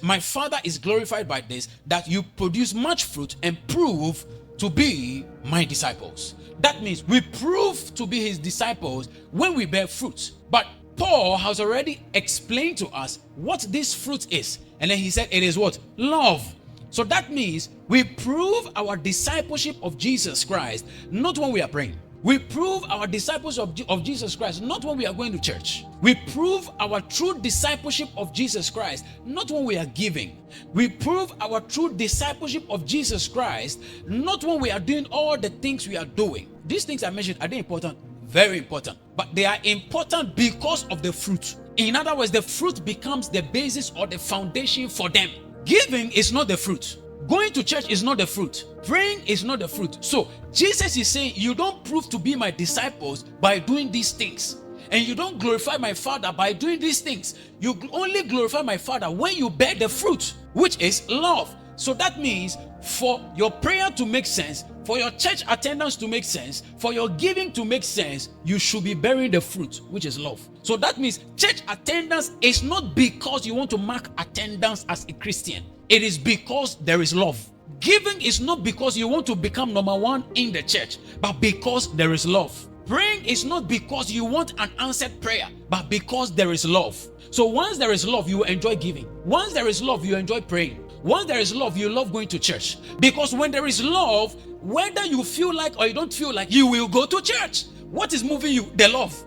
My Father is glorified by this, that you produce much fruit and prove to be my disciples. That means we prove to be his disciples when we bear fruit. But Paul has already explained to us what this fruit is. And then he said it is what? Love. So that means we prove our discipleship of Jesus Christ not when we are praying. We prove our discipleship of Jesus Christ not when we are going to church. We prove our true discipleship of Jesus Christ not when we are giving. We prove our true discipleship of Jesus Christ not when we are doing all the things we are doing. These things I mentioned, are they important? Very important. But they are important because of the fruit. In other words, the fruit becomes the basis or the foundation for them. Giving is not the fruit. Going to church is not the fruit. Praying is not the fruit. So Jesus is saying, you don't prove to be my disciples by doing these things. And you don't glorify my Father by doing these things. You only glorify my Father when you bear the fruit, which is love. So that means for your prayer to make sense, for your church attendance to make sense, for your giving to make sense, you should be bearing the fruit, which is love. So that means church attendance is not because you want to mark attendance as a Christian. It is because there is love. Giving is not because you want to become number one in the church, but because there is love. Praying is not because you want an answered prayer, but because there is love. So once there is love, you enjoy giving. Once there is love, you enjoy praying. Once there is love, you love going to church. Because when there is love, whether you feel like or you don't feel like, you will go to church. What is moving you? The love.